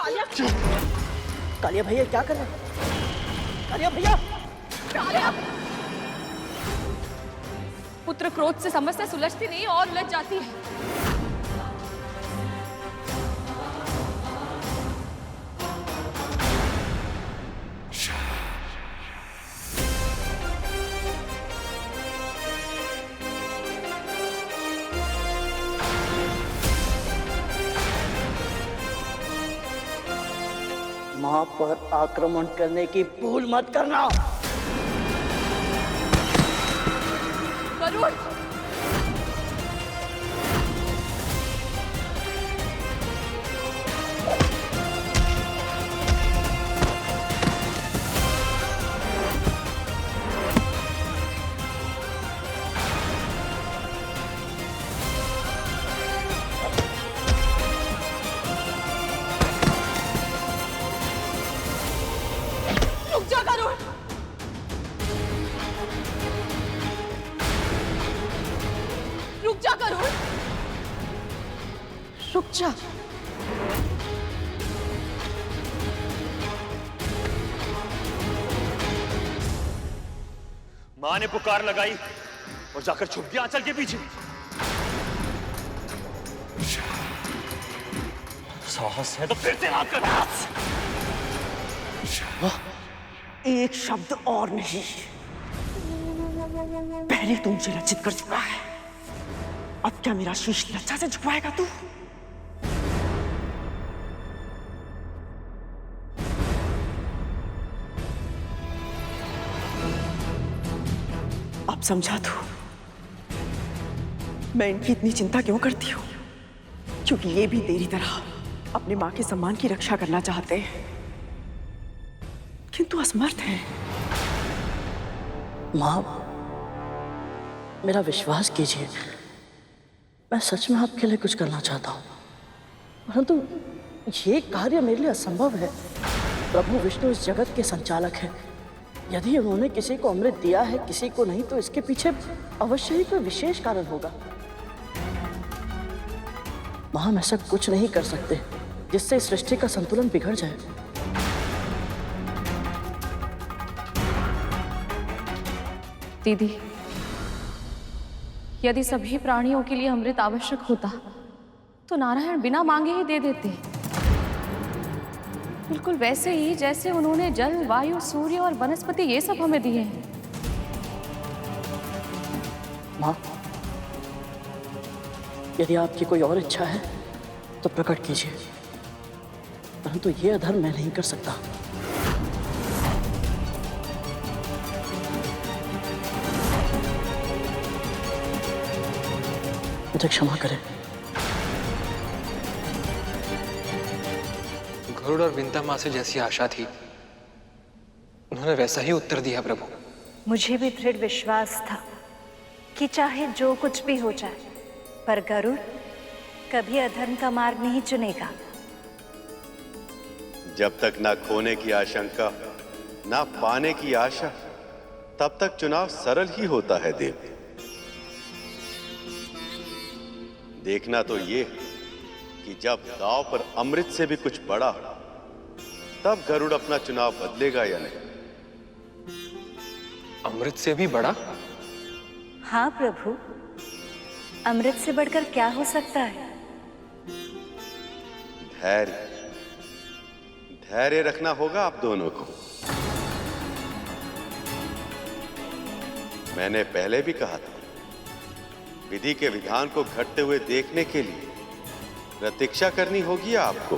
कालिया, कालिया भैया क्या कर रहे हैं? कालिया भैया, कालिया! पुत्र क्रोध से समस्या सुलझती नहीं और उलझ जाती है। मां पर आक्रमण करने की भूल मत करना। गरुड़! रुक जा गरुड़! रुक जा गरुड़! रुक जा। मां ने पुकार लगाई और जाकर छुप गया आंचल के पीछे। साहस है तो फिर से हाथ कर। एक शब्द और नहीं, पहले तू मुझे लज्जित कर चुका है, अब क्या मेरा शीश लज्जा से झुकवाएगा तू? अब समझा तू मैं इनकी इतनी चिंता क्यों करती हूँ, क्योंकि ये भी तेरी तरह अपने मां के सम्मान की रक्षा करना चाहते हैं, किंतु असमर्थ है। मां, मेरा विश्वास कीजिए, मैं सच में आपके लिए कुछ करना चाहता हूं, परंतु ये कार्य मेरे लिए असंभव है। प्रभु विष्णु इस जगत के संचालक हैं। यदि उन्होंने किसी को अमृत दिया है, किसी को नहीं, तो इसके पीछे अवश्य ही कोई विशेष कारण होगा। मां, हम ऐसा कुछ नहीं कर सकते जिससे इस सृष्टि का संतुलन बिगड़ जाए। दीदी, यदि सभी प्राणियों के लिए अमृत आवश्यक होता तो नारायण बिना मांगे ही दे देते, बिल्कुल वैसे ही जैसे उन्होंने जल, वायु, सूर्य और वनस्पति ये सब हमें दिए हैं। मां, यदि आपकी कोई और इच्छा है तो प्रकट कीजिए, परंतु ये अधर्म मैं नहीं कर सकता। मुझे क्षमा करें। गरुड़ और विंता माँ से जैसी आशा थी, उन्होंने वैसा ही उत्तर दिया प्रभु। मुझे भी दृढ़ विश्वास था कि चाहे जो कुछ भी हो जाए, पर गरुड़ कभी अधर्म का मार्ग नहीं चुनेगा। जब तक ना खोने की आशंका, ना पाने की आशा, तब तक चुनाव सरल ही होता है देव। देखना तो ये कि जब दांव पर अमृत से भी कुछ बड़ा हो, तब गरुड़ अपना चुनाव बदलेगा या नहीं। अमृत से भी बड़ा? हाँ प्रभु, अमृत से बढ़कर क्या हो सकता है? धैर्य, धैर्य रखना होगा आप दोनों को। मैंने पहले भी कहा था, विधि के विधान को घटते हुए देखने के लिए प्रतीक्षा करनी होगी आपको।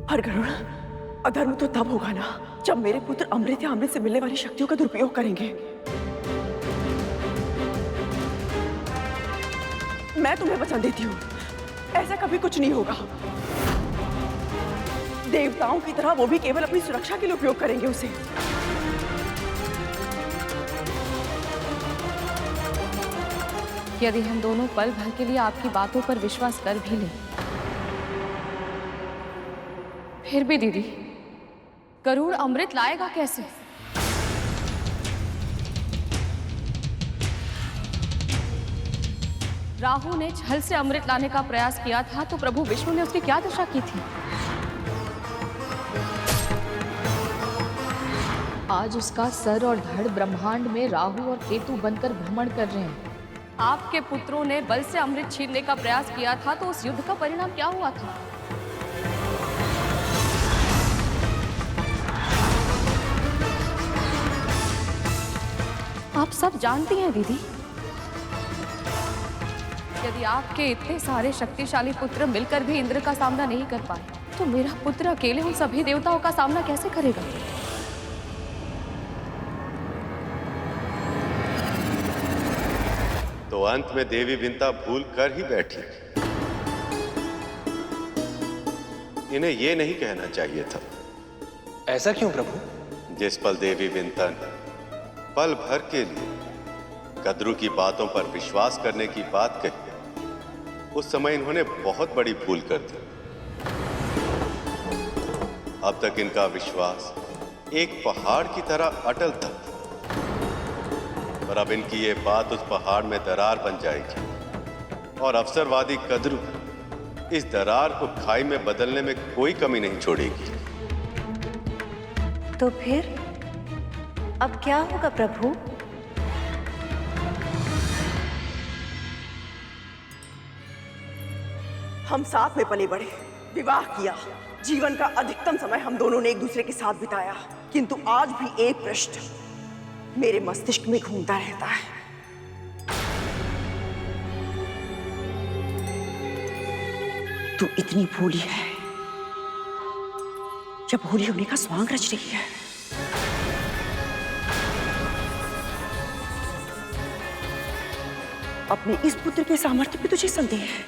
पर गरुड़, अधर्म तो तब होगा ना जब मेरे पुत्र अमृत या अमृत से मिलने वाली शक्तियों का दुरुपयोग करेंगे। मैं तुम्हें वचन देती हूँ, ऐसा कभी कुछ नहीं होगा। देवताओं की तरह वो भी केवल अपनी सुरक्षा के लिए उपयोग करेंगे उसे। यदि हम दोनों पल भर के लिए आपकी बातों पर विश्वास कर भी लें, फिर भी दीदी, गरुड़ अमृत लाएगा कैसे? राहु ने छल से अमृत लाने का प्रयास किया था तो प्रभु विष्णु ने उसकी क्या दशा की थी? आज उसका सर और धड़ ब्रह्मांड में राहु और केतु बनकर भ्रमण कर रहे हैं। आपके पुत्रों ने बल से अमृत छीनने का प्रयास किया था तो उस युद्ध का परिणाम क्या हुआ था? आप सब जानती हैं दीदी। यदि आपके इतने सारे शक्तिशाली पुत्र मिलकर भी इंद्र का सामना नहीं कर पाए तो मेरा पुत्र अकेले उन सभी देवताओं का सामना कैसे करेगा? तो अंत में देवी विंता भूल कर ही बैठी। इन्हें यह नहीं कहना चाहिए था। ऐसा क्यों प्रभु? जिस पल देवी विंता ने पल भर के लिए कद्रू की बातों पर विश्वास करने की बात कही, उस समय इन्होंने बहुत बड़ी भूल कर दी। अब तक इनका विश्वास एक पहाड़ की तरह अटल था, पर अब इनकी ये बात उस पहाड़ में दरार बन जाएगी और अवसरवादी कद्रू इस दरार को खाई में बदलने में कोई कमी नहीं छोड़ेगी। तो फिर अब क्या होगा प्रभु? हम साथ में पले बढ़े, विवाह किया, जीवन का अधिकतम समय हम दोनों ने एक दूसरे के साथ बिताया, किंतु आज भी एक प्रश्न मेरे मस्तिष्क में घूमता रहता है। तू इतनी भोली है या भोली होने का स्वांग रच रही है? अपने इस पुत्र के सामर्थ्य पे तुझे संदेह है,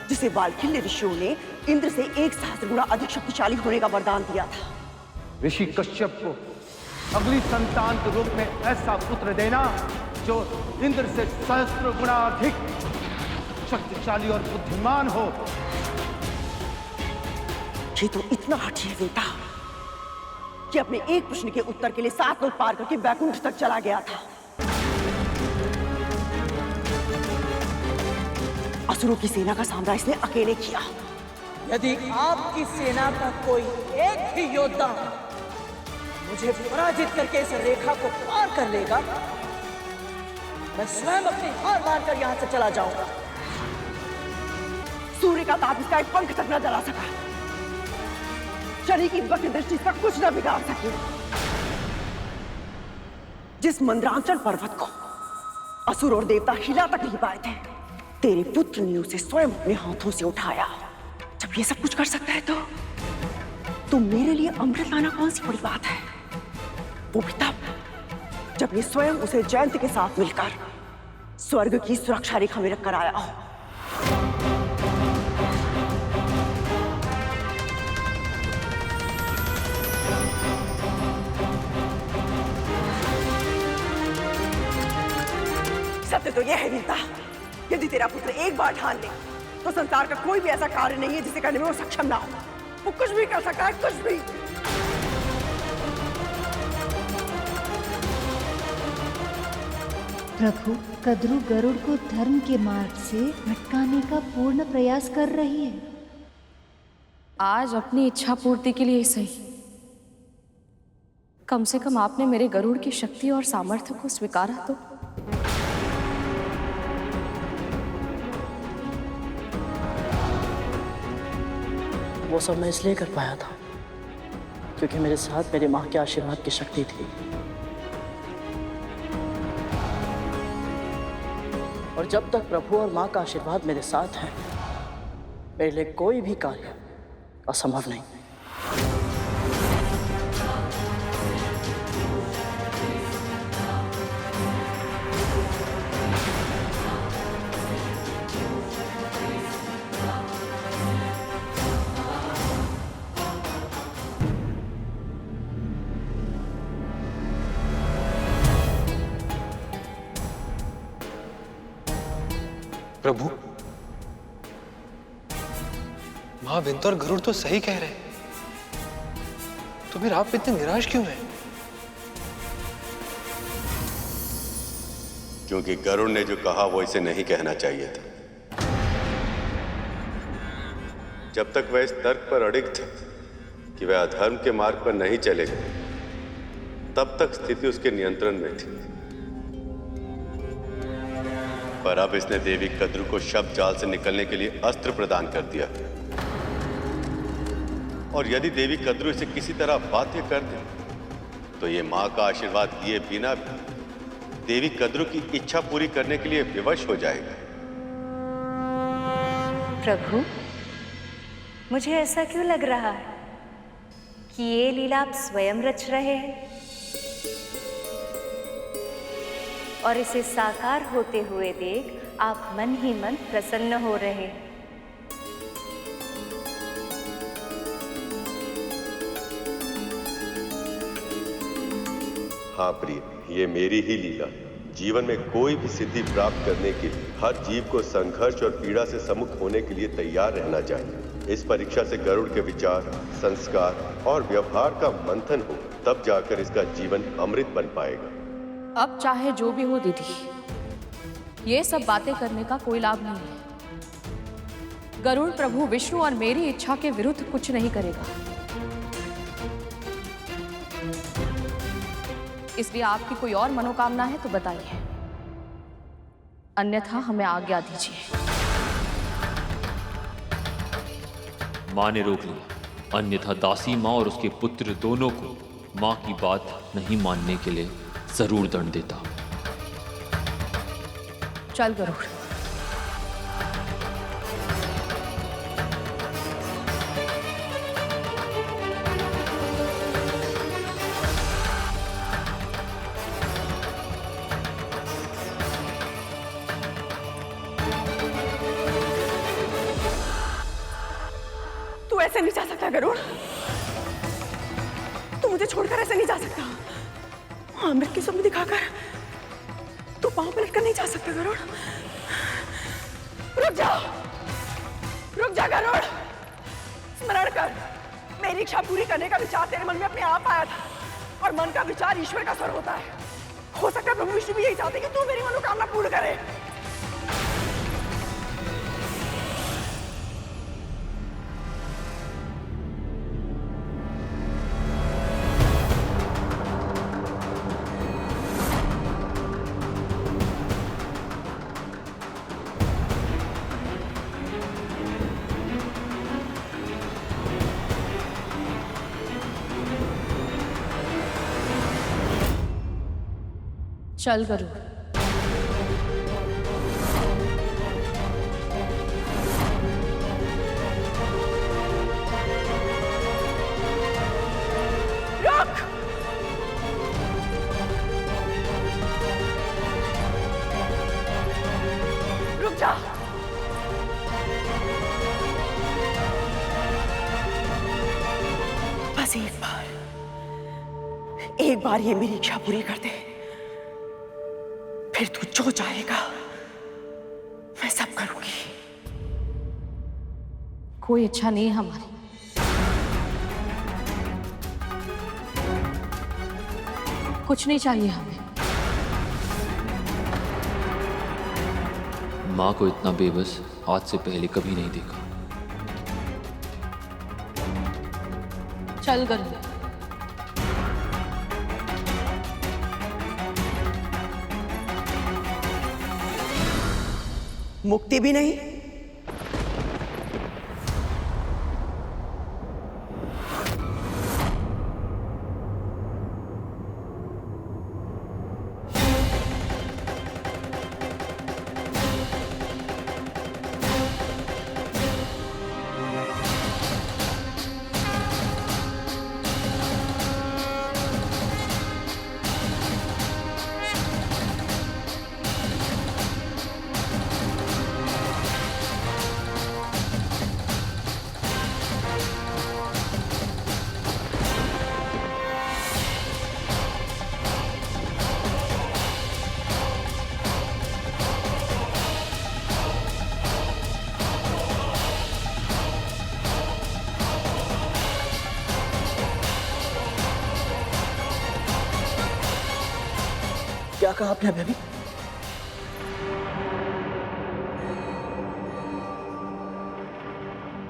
जिसे वाल्खिल्य ऋषियों ने इंद्र से 1,000 गुना अधिक शक्तिशाली होने का वरदान दिया था। ऋषि कश्यप को अगली संतान के रूप में ऐसा पुत्र देना जो इंद्र से 1,000 गुना अधिक शक्तिशाली और बुद्धिमान हो। ये तो इतना हठी है बेटा कि अपने एक प्रश्न के उत्तर के लिए 7 लोक पार करके वैकुंठ तक चला गया था। असुरों की सेना का सामना इसने अकेले किया। यदि आपकी सेना का कोई एक भी योद्धा मुझे पराजित करके इस रेखा को पार कर लेगा, मैं स्वयं अपनी हार मानकर यहां से चला जाऊंगा। सूर्य का ताप इसका एक पंख तक न जला सका, शनि की वक्र दृष्टि इसका कुछ न बिगाड़ सकी। जिस मंद्रांचल पर्वत को असुर और देवता हिला तक नहीं पाए थे, तेरे पुत्र ने उसे स्वयं अपने हाथों से उठाया। जब ये सब कुछ कर सकता है तो मेरे लिए अमृत लाना कौन सी बड़ी बात है? वो भी तब जब ये स्वयं उसे जयंत के साथ मिलकर स्वर्ग की सुरक्षा रेखा में रखकर आया हो। सत्य तो यह है वीरता, यदि तेरा पुत्र एक बार ठान ले तो संसार का कोई भी ऐसा कार्य नहीं है जिसे करने में वो सक्षम ना हो। वो कुछ भी कर सकता है, कुछ भी। प्रभु, कद्रू गरुड़ को धर्म के मार्ग से भटकाने का पूर्ण प्रयास कर रही है। आज अपनी इच्छा पूर्ति के लिए सही, कम से कम आपने मेरे गरुड़ की शक्ति और सामर्थ्य को स्वीकारा तो। वो सब मैं इसलिए कर पाया था क्योंकि मेरे साथ मेरी माँ के आशीर्वाद की शक्ति थी, और जब तक प्रभु और माँ का आशीर्वाद मेरे साथ है, मेरे लिए कोई भी कार्य असंभव नहीं। प्रभु, मां विंता और गरुड़ तो सही कह रहे हैं, तो फिर आप इतने निराश क्यों हैं? क्योंकि गरुड़ ने जो कहा वो इसे नहीं कहना चाहिए था। जब तक वह इस तर्क पर अड़िग था कि वह अधर्म के मार्ग पर नहीं चलेगा, तब तक स्थिति उसके नियंत्रण में थी। पर अब इसने देवी कद्रू को शब्द जाल से निकलने के लिए अस्त्र प्रदान कर दिया, और यदि देवी कद्रू इसे किसी तरह बाध्य कर दे तो ये मां का आशीर्वाद दिए बिना भी देवी कद्रू की इच्छा पूरी करने के लिए विवश हो जाएगा। प्रभु, मुझे ऐसा क्यों लग रहा है कि ये लीला आप स्वयं रच रहे हैं और इसे साकार होते हुए देख आप मन ही मन प्रसन्न हो रहे हैं। हाँ प्रिय, ये मेरी ही लीला। जीवन में कोई भी सिद्धि प्राप्त करने के लिए हर जीव को संघर्ष और पीड़ा से सम्मुख होने के लिए तैयार रहना चाहिए। इस परीक्षा से गरुड़ के विचार, संस्कार और व्यवहार का मंथन हो, तब जाकर इसका जीवन अमृत बन पाएगा। अब चाहे जो भी हो दीदी, ये सब बातें करने का कोई लाभ नहीं है। गरुड़ प्रभु विष्णु और मेरी इच्छा के विरुद्ध कुछ नहीं करेगा, इसलिए आपकी कोई और मनोकामना है तो बताइए, अन्यथा हमें आज्ञा दीजिए। मां ने रोक लिया, अन्यथा दासी मां और उसके पुत्र दोनों को मां की बात नहीं मानने के लिए जरूर दंड देता। चल गरुड़। तू ऐसे नहीं जा सकता गरुड़, तू मुझे छोड़कर ऐसे नहीं जा सकता। अमृत की स्वप्न दिखाकर तू पांव पलट कर नहीं जा सकता गरुड़। रुक जा गरुड़। स्मरण कर, मेरी इच्छा पूरी करने का विचार तेरे मन में अपने आप आया था, और मन का विचार ईश्वर का स्वर होता है। हो सकता है प्रभु विष्णु भी यही चाहते कि तू मेरी मनोकामना पूर्ण करे। चल गरुड़। रुक। रुक जा। बस एक बार ये मेरी इच्छा पूरी कर दे, फिर तू जो चाहेगा मैं सब करूंगी। कोई इच्छा नहीं है हमारी। कुछ नहीं चाहिए हमें। मां को इतना बेबस आज से पहले कभी नहीं देखा। चल गरुड़। मुक्ति भी नहीं, क्या कहा आपने अभी?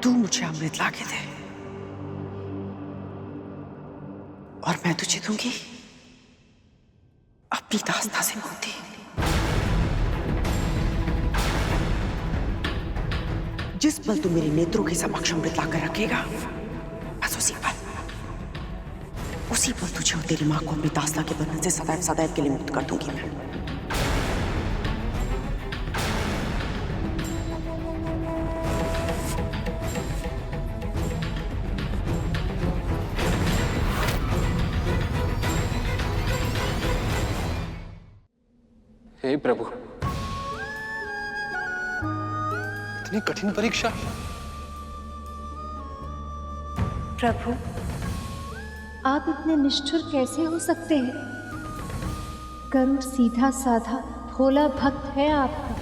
तू मुझे अमृत लाके दे और मैं तुझे दूंगी अपनी दास्ता से मुक्ति। जिस पल तू मेरे नेत्रों के समक्ष अमृत लाकर रखेगा, बस उसी पल तुझे और तेरी मां को अपनी दास्ता के बंधन से सदैव सदैव के लिए मुक्त कर दूंगी मैं। हे प्रभु, इतनी कठिन परीक्षा। प्रभु, आप इतने निष्ठुर कैसे हो सकते हैं? गरुड़ सीधा साधा भोला भक्त है आपका।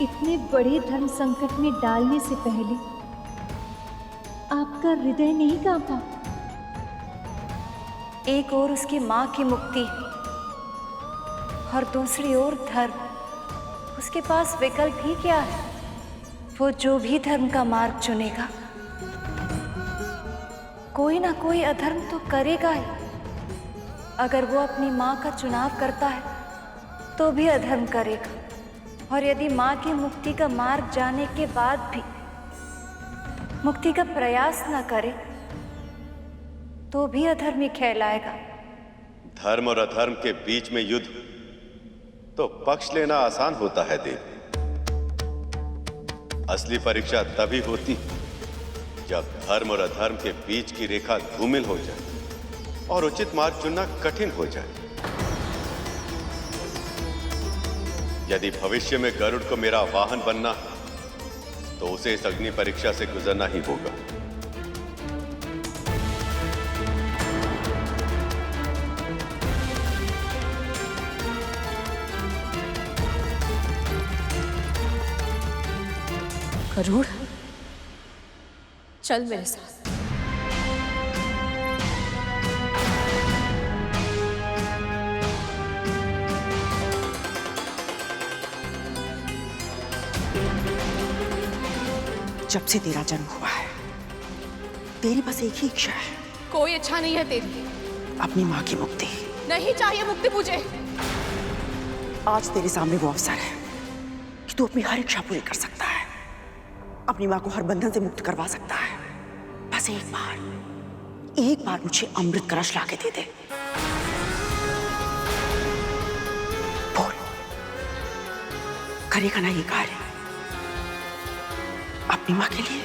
इतने बड़े धर्म संकट में डालने से पहले आपका हृदय नहीं कांपा? एक ओर उसकी मां की मुक्ति और दूसरी ओर धर्म। उसके पास विकल्प ही क्या है? वो जो भी धर्म का मार्ग चुनेगा, कोई ना कोई अधर्म तो करेगा ही। अगर वो अपनी मां का चुनाव करता है तो भी अधर्म करेगा, और यदि मां की मुक्ति का मार्ग जाने के बाद भी मुक्ति का प्रयास न करे तो भी अधर्म ही कहलाएगा। धर्म और अधर्म के बीच में युद्ध तो पक्ष लेना आसान होता है देवी। असली परीक्षा तभी होती जब धर्म और अधर्म के बीच की रेखा धूमिल हो जाए और उचित मार्ग चुनना कठिन हो जाए। यदि भविष्य में गरुड़ को मेरा वाहन बनना है तो उसे इस अग्नि परीक्षा से गुजरना ही होगा। गरुड़, चल मेरे साथ। जब से तेरा जन्म हुआ है तेरी बस एक ही इच्छा है। कोई इच्छा नहीं है तेरी। अपनी मां की मुक्ति। नहीं चाहिए मुक्ति मुझे। आज तेरे सामने वो अवसर है कि तू अपनी हर इच्छा पूरी कर सकता है, अपनी मां को हर बंधन से मुक्त करवा सकता है। बस एक बार मुझे अमृत कलश लाके दे दे। बोल, करेगा ना ये कार्य अपनी मां के लिए?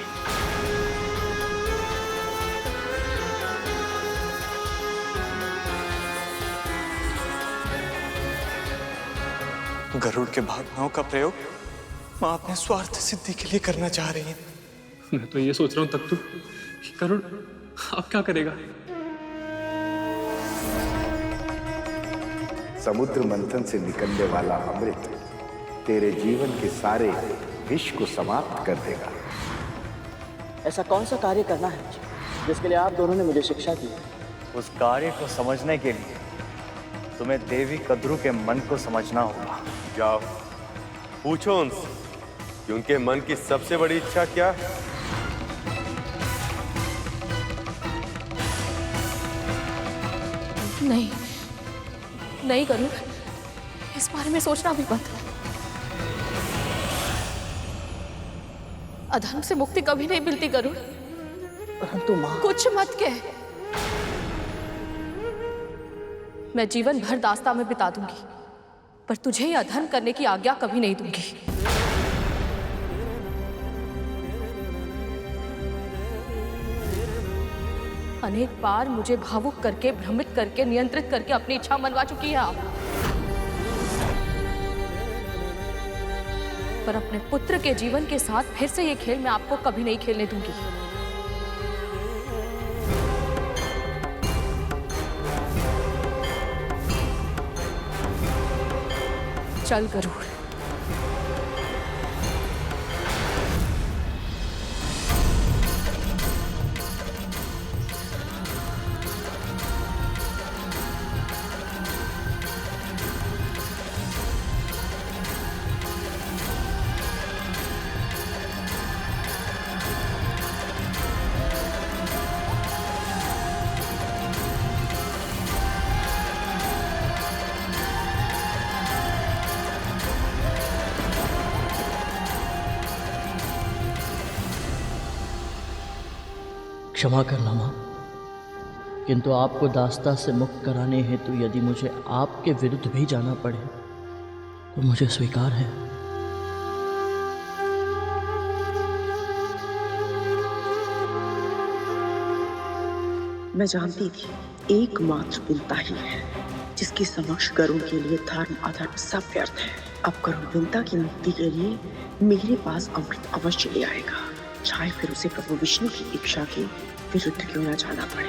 गरुड़ के भावनाओं का प्रयोग मां अपने स्वार्थ सिद्धि के लिए करना चाह रही है। मैं तो ये सोच रहा हूं तख्तू कि गरुड़ अब क्या करेगा? समुद्र मंथन से निकलने वाला अमृत तेरे जीवन के सारे विष को समाप्त कर देगा। ऐसा कौन सा कार्य करना है जिसके लिए आप दोनों ने मुझे शिक्षा दी? उस कार्य को समझने के लिए तुम्हें देवी कद्रू के मन को समझना होगा। जाओ पूछो उनसे कि उनके मन की सबसे बड़ी इच्छा क्या है। नहीं नहीं गरुड़, इस बारे में सोचना भी मत। अधर्म से मुक्ति कभी नहीं मिलती गरुड़। परंतु मां, कुछ मत कह। मैं जीवन भर दास्ता में बिता दूंगी, पर तुझे यह अधर्म करने की आज्ञा कभी नहीं दूंगी। अनेक बार मुझे भावुक करके, भ्रमित करके, नियंत्रित करके अपनी इच्छा मनवा चुकी है आप। पर अपने पुत्र के जीवन के साथ फिर से ये खेल मैं आपको कभी नहीं खेलने दूंगी। चल गरुड़। क्षमा करना माँ, किंतु आपको दास्ता से मुक्त कराने हेतु यदि मुझे आपके विरुद्ध भी जाना पड़े तो मुझे स्वीकार है। मैं जानती थी एकमात्र विंता ही है जिसके समक्ष गरुड़ के लिए धर्म अधर्म सब व्यर्थ है। अब गरुड़ विंता की मुक्ति के लिए मेरे पास अमृत अवश्य ले आएगा, चाहे फिर उसे प्रभु विष्णु की इच्छा के विरुद्ध क्यों न जाना पड़े।